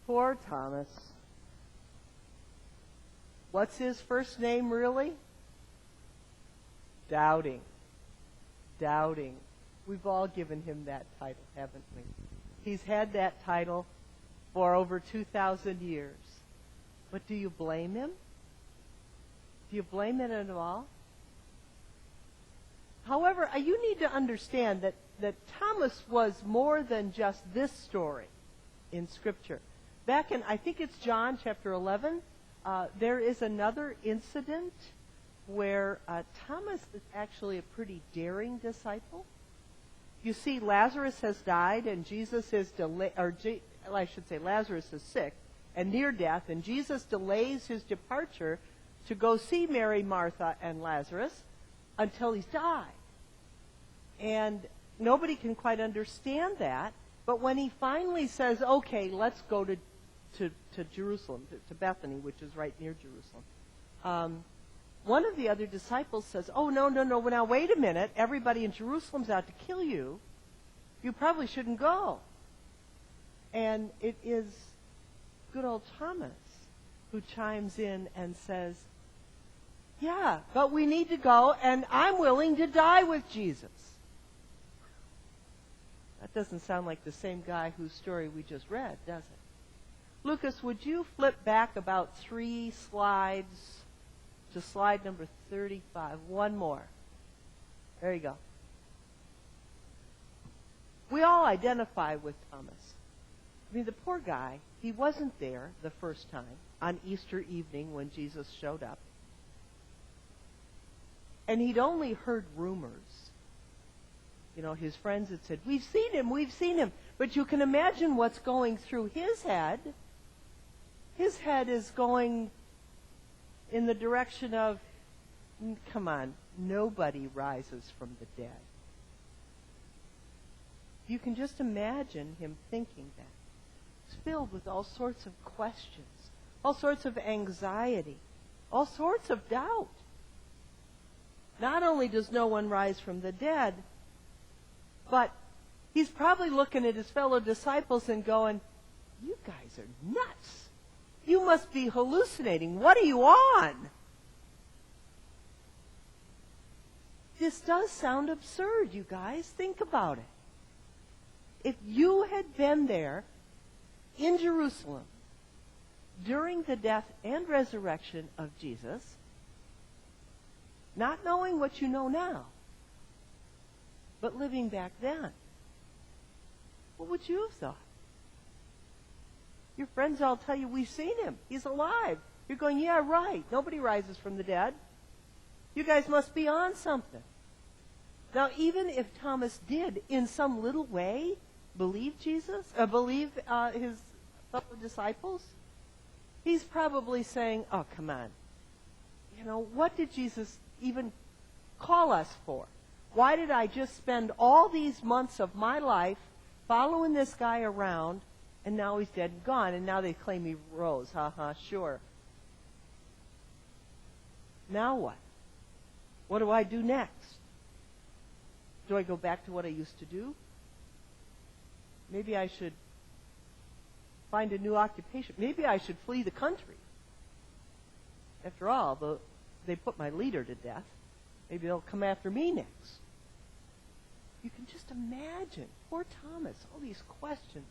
Poor Thomas. What's his first name really? Doubting. Doubting. We've all given him that title, haven't we? He's had that title for over 2,000 years. But do you blame him? Do you blame it at all? However, you need to understand that Thomas was more than just this story in Scripture. Back in, I think it's John chapter 11, there is another incident where Thomas is actually a pretty daring disciple. You see, Lazarus has died, and Jesus is Lazarus is sick and near death, and Jesus delays his departure to go see Mary, Martha, and Lazarus until he's died. And nobody can quite understand that, but when he finally says, okay, let's go to Jerusalem, to Bethany, which is right near Jerusalem, one of the other disciples says, oh, no, now wait a minute, everybody in Jerusalem's out to kill you. You probably shouldn't go. And it is good old Thomas who chimes in and says, yeah, but we need to go, and I'm willing to die with Jesus. That doesn't sound like the same guy whose story we just read, does it? Lucas, would you flip back about 3 slides to slide number 35? One more. There you go. We all identify with Thomas. I mean, the poor guy, he wasn't there the first time on Easter evening when Jesus showed up. And he'd only heard rumors. You know, his friends had said, we've seen him. But you can imagine what's going through his head. His head is going in the direction of, come on, nobody rises from the dead. You can just imagine him thinking that. It's filled with all sorts of questions, all sorts of anxiety, all sorts of doubt. Not only does no one rise from the dead, but he's probably looking at his fellow disciples and going, you guys are nuts. You must be hallucinating. What are you on? This does sound absurd, you guys. Think about it. If you had been there in Jerusalem during the death and resurrection of Jesus, not knowing what you know now, but living back then, what would you have thought? Your friends all tell you, we've seen him. He's alive. You're going, yeah, right. Nobody rises from the dead. You guys must be on something. Now, even if Thomas did, in some little way, believe Jesus, believe his fellow disciples, he's probably saying, oh, come on. You know, what did Jesus even call us for? Why did I just spend all these months of my life following this guy around, and now he's dead and gone, and now they claim he rose? Sure. Now what? What do I do next? Do I go back to what I used to do? Maybe I should find a new occupation. Maybe I should flee the country. After all, they put my leader to death. Maybe they'll come after me next. You can just imagine, poor Thomas, all these questions,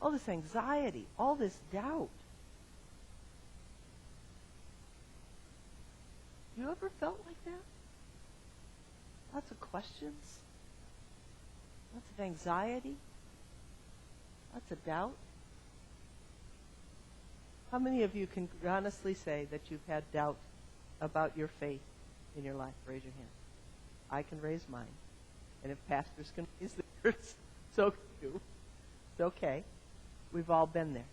all this anxiety, all this doubt. You ever felt like that? Lots of questions, lots of anxiety, lots of doubt. How many of you can honestly say that you've had doubt about your faith in your life? Raise your hand. I can raise mine. And if pastors can raise theirs, so can you. It's okay. We've all been there.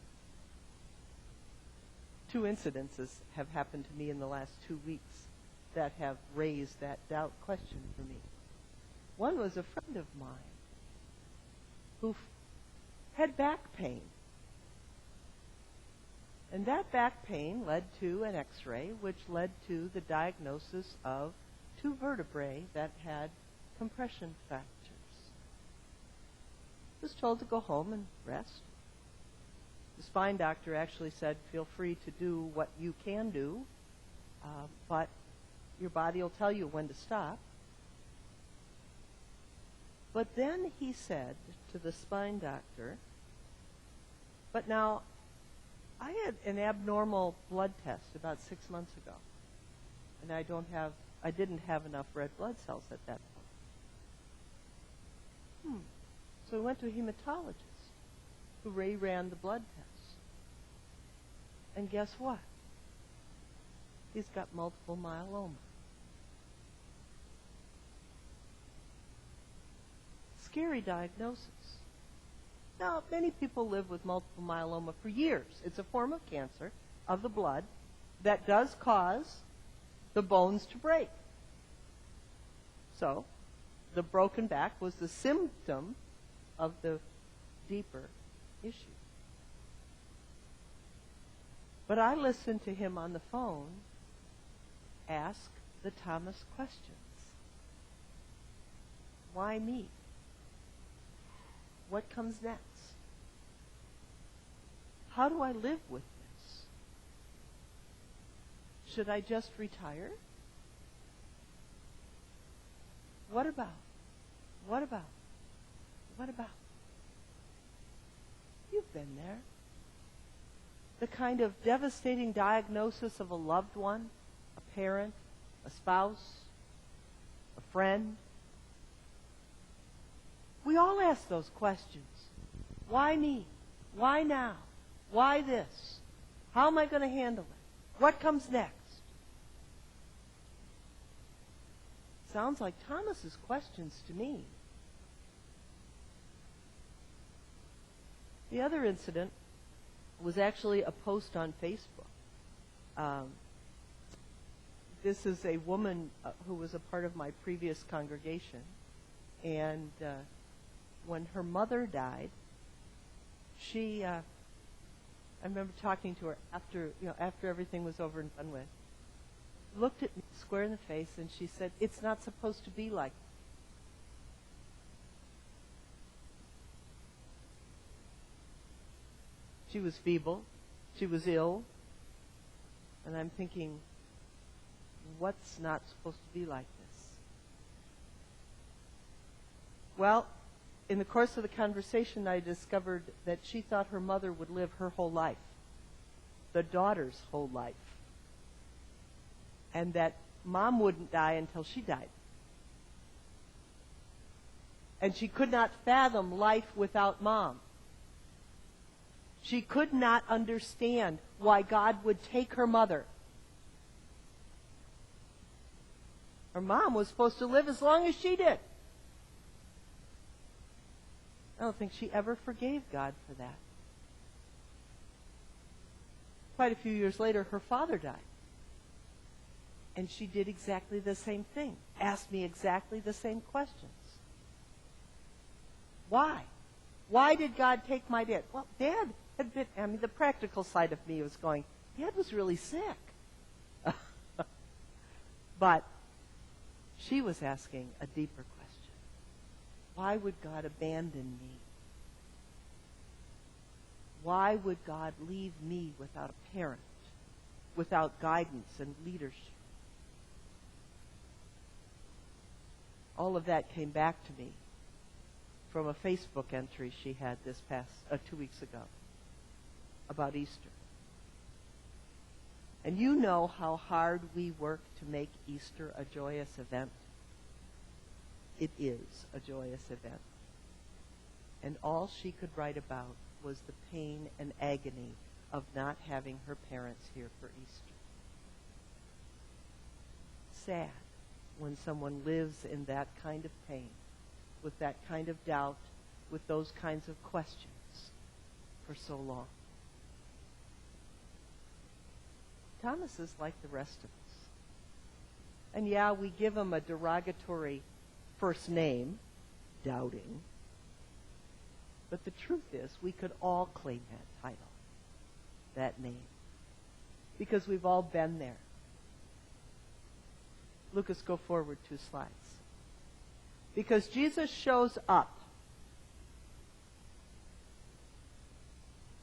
2 incidences have happened to me in the last 2 weeks that have raised that doubt question for me. One was a friend of mine who had back pain. And that back pain led to an x-ray, which led to the diagnosis of 2 vertebrae that had compression fractures. Was told to go home and rest. The spine doctor actually said, feel free to do what you can do, but your body will tell you when to stop. But then he said to the spine doctor, but now, I had an abnormal blood test about 6 months ago, and I didn't have enough red blood cells at that point. So I went to a hematologist who ran the blood tests. And guess what? He's got multiple myeloma. Scary diagnosis. Now, many people live with multiple myeloma for years. It's a form of cancer of the blood that does cause the bones to break. So, the broken back was the symptom of the deeper issue. But I listened to him on the phone ask the Thomas questions. Why me? What comes next? How do I live with this? Should I just retire? What about? What about? What about? You've been there. The kind of devastating diagnosis of a loved one, a parent, a spouse, a friend. We all ask those questions. Why me? Why now? Why this? How am I going to handle it? What comes next? Sounds like Thomas's questions to me. The other incident was actually a post on Facebook. This is a woman who was a part of my previous congregation, and when her mother died, I remember talking to her after everything was over and done with, looked at me square in the face, and she said, "It's not supposed to be like that." She was feeble, she was ill, and I'm thinking, what's not supposed to be like this? Well, in the course of the conversation, I discovered that she thought her mother would live her whole life, the daughter's whole life, and that mom wouldn't die until she died. And she could not fathom life without mom. She could not understand why God would take her mother. Her mom was supposed to live as long as she did. I don't think she ever forgave God for that. Quite a few years later, her father died. And she did exactly the same thing. Asked me exactly the same questions. Why? Why did God take my dad? Well, Dad had been, the practical side of me was going, Dad was really sick. But she was asking a deeper question. Why would God abandon me? Why would God leave me without a parent, without guidance and leadership? All of that came back to me from a Facebook entry she had this past 2 weeks ago about Easter. And you know how hard we work to make Easter a joyous event. It is a joyous event. And all she could write about was the pain and agony of not having her parents here for Easter. Sad when someone lives in that kind of pain, with that kind of doubt, with those kinds of questions for so long. Thomas is like the rest of us. And yeah, we give him a derogatory first name, doubting. But the truth is, we could all claim that title, that name, because we've all been there. Lucas, go forward 2 slides. Because Jesus shows up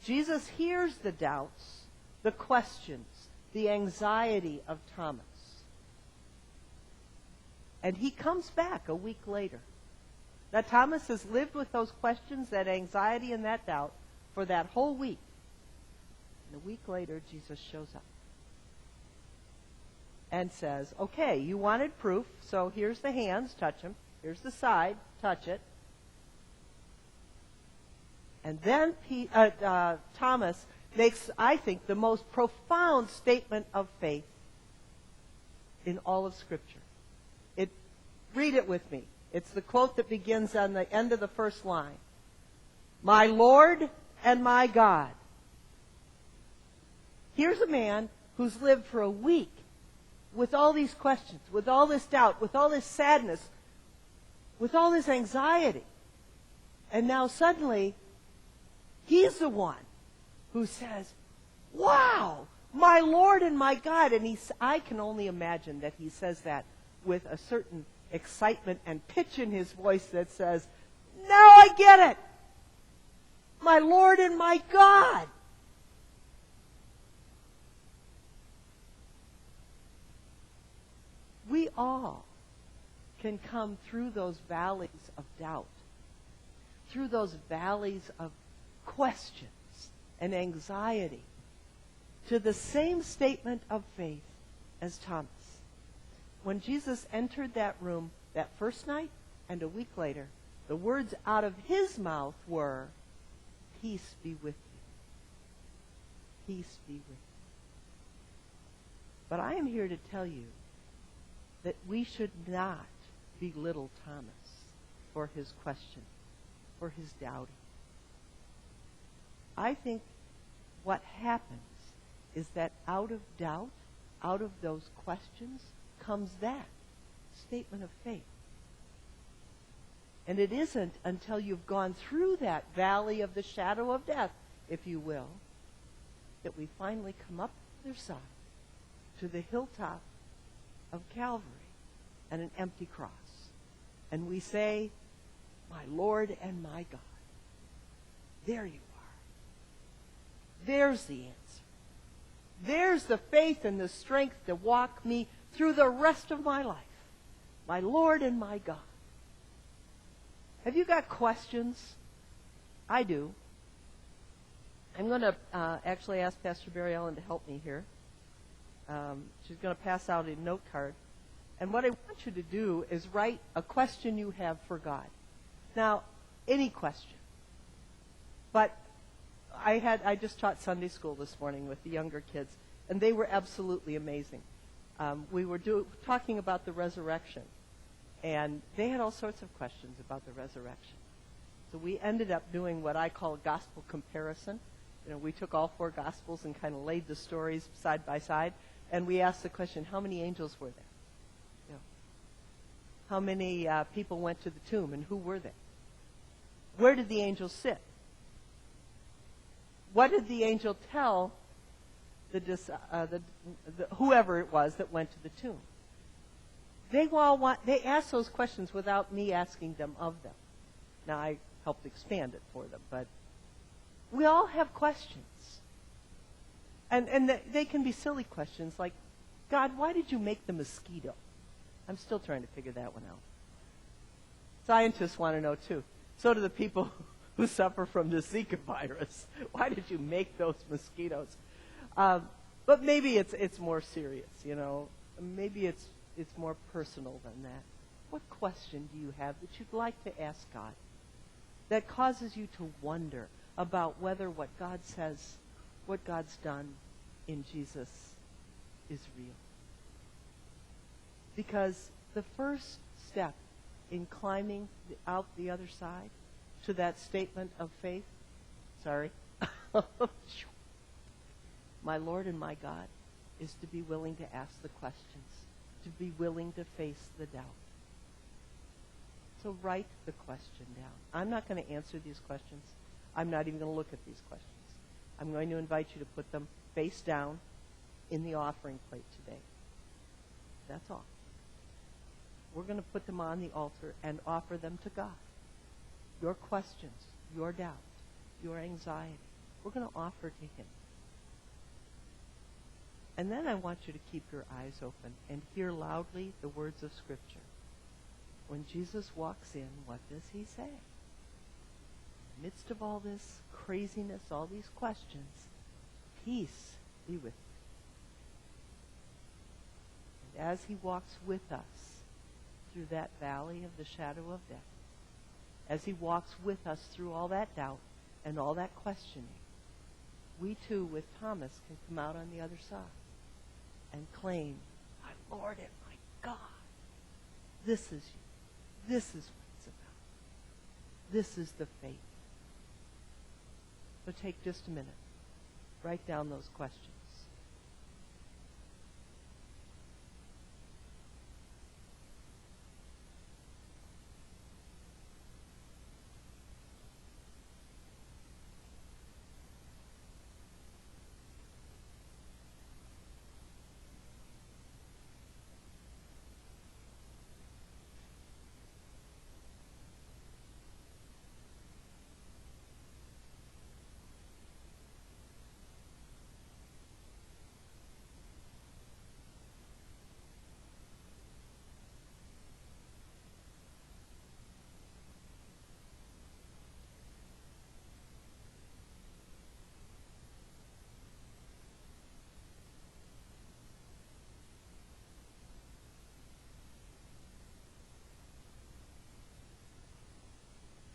Jesus hears the doubts, the questions, the anxiety of Thomas. And he comes back a week later. Now, Thomas has lived with those questions, that anxiety and that doubt for that whole week. And a week later, Jesus shows up and says, okay, you wanted proof, so here's the hands, touch them. Here's the side, touch it. And then Thomas makes, I think, the most profound statement of faith in all of Scripture. Read it with me. It's the quote that begins on the end of the first line. My Lord and my God. Here's a man who's lived for a week with all these questions, with all this doubt, with all this sadness, with all this anxiety. And now suddenly, he's the one who says, wow, my Lord and my God. And I can only imagine that he says that with a certain excitement and pitch in his voice that says, now I get it. My Lord and my God. We all can come through those valleys of doubt, through those valleys of questions and anxiety, to the same statement of faith as Thomas. When Jesus entered that room that first night and a week later, the words out of his mouth were, peace be with you. Peace be with you. But I am here to tell you that we should not belittle Thomas for his question, for his doubting. I think what happens is that out of doubt, out of those questions, comes that statement of faith. And it isn't until you've gone through that valley of the shadow of death, if you will, that we finally come up the other side to the hilltop of Calvary and an empty cross. And we say, my Lord and my God. There you are. There's the answer. There's the faith and the strength to walk me through the rest of my life. My Lord and my God. Have you got questions? I do. I'm going to actually ask Pastor Barry Ellen to help me here. She's going to pass out a note card. And what I want you to do is write a question you have for God. Now, any question. But I just taught Sunday school this morning with the younger kids, and they were absolutely amazing. We were talking about the resurrection, and they had all sorts of questions about the resurrection. So we ended up doing what I call a gospel comparison. We took all 4 gospels and kind of laid the stories side by side, and we asked the question, how many angels were there? How many people went to the tomb, and who were they? Where did the angels sit? What did the angel tell whoever it was that went to the tomb? They asked those questions without me asking them of them. Now, I helped expand it for them, but we all have questions. And they can be silly questions like, God, why did you make the mosquito? I'm still trying to figure that one out. Scientists want to know, too. So do the people who suffer from the Zika virus. Why did you make those mosquitoes? But maybe it's more serious, Maybe it's more personal than that. What question do you have that you'd like to ask God that causes you to wonder about whether what God says, what God's done in Jesus is real? Because the first step in climbing out the other side to that statement of faith, my Lord and my God, is to be willing to ask the questions, to be willing to face the doubt. So write the question down. I'm not going to answer these questions. I'm not even going to look at these questions. I'm going to invite you to put them face down in the offering plate today. That's all. We're going to put them on the altar and offer them to God. Your questions, your doubt, your anxiety, we're going to offer to him. And then I want you to keep your eyes open and hear loudly the words of Scripture. When Jesus walks in, what does he say? In the midst of all this craziness, all these questions, peace be with you. And as he walks with us through that valley of the shadow of death, as he walks with us through all that doubt and all that questioning, we too, with Thomas, can come out on the other side and claim, my Lord and my God, this is you. This is what it's about. This is the faith. So take just a minute. Write down those questions.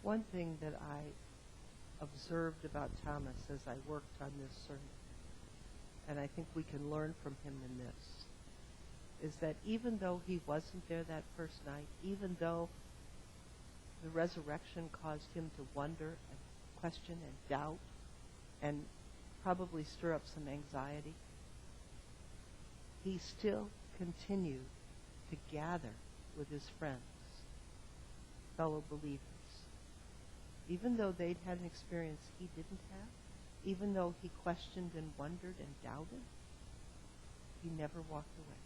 One thing that I observed about Thomas as I worked on this sermon, and I think we can learn from him in this, is that even though he wasn't there that first night, even though the resurrection caused him to wonder and question and doubt and probably stir up some anxiety, he still continued to gather with his friends, fellow believers. Even though they'd had an experience he didn't have, even though he questioned and wondered and doubted, he never walked away.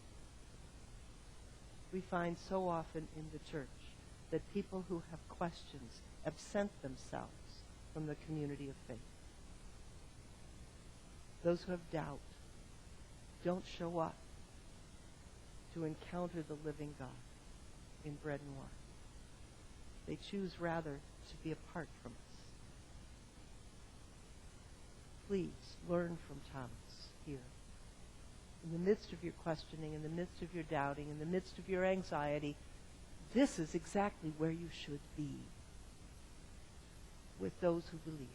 We find so often in the church that people who have questions absent themselves from the community of faith. Those who have doubt don't show up to encounter the living God in bread and wine. They choose rather to be apart from us. Please learn from Thomas here. In the midst of your questioning, in the midst of your doubting, in the midst of your anxiety, this is exactly where you should be with those who believe.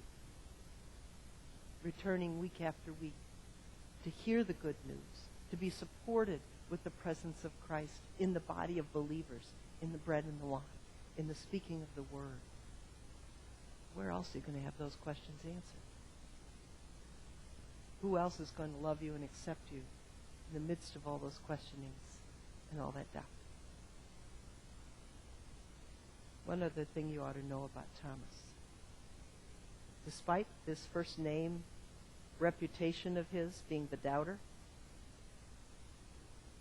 Returning week after week to hear the good news, to be supported with the presence of Christ in the body of believers, in the bread and the wine, in the speaking of the word. Where else are you going to have those questions answered? Who else is going to love you and accept you in the midst of all those questionings and all that doubt? One other thing you ought to know about Thomas. Despite this first name reputation of his being the doubter,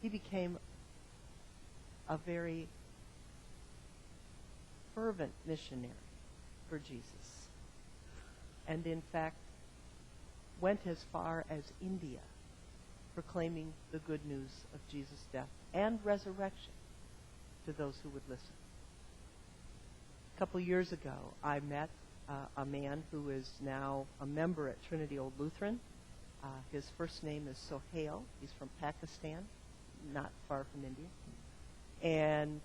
he became a very fervent missionary for Jesus, and in fact went as far as India proclaiming the good news of Jesus' death and resurrection to those who would listen. A couple years ago, I met a man who is now a member at Trinity Old Lutheran. His first name is Sohail. He's from Pakistan, not far from India. And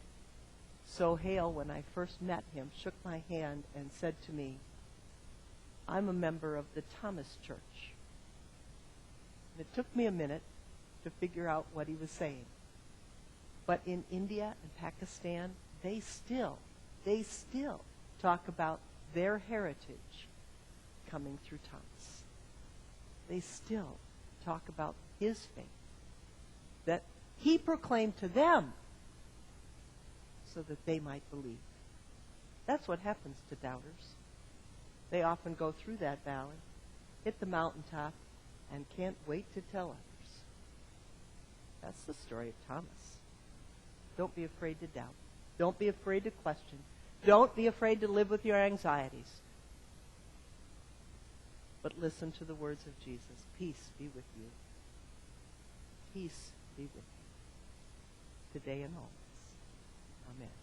Sohail, when I first met him, shook my hand and said to me, "I'm a member of the Thomas Church." And it took me a minute to figure out what he was saying. But in India and Pakistan, they still talk about their heritage coming through Thomas. They still talk about his faith that he proclaimed to them so that they might believe. That's what happens to doubters. They often go through that valley, hit the mountaintop, and can't wait to tell others. That's the story of Thomas. Don't be afraid to doubt. Don't be afraid to question. Don't be afraid to live with your anxieties. but listen to the words of Jesus. Peace be with you. Peace be with you, today and always. Amen.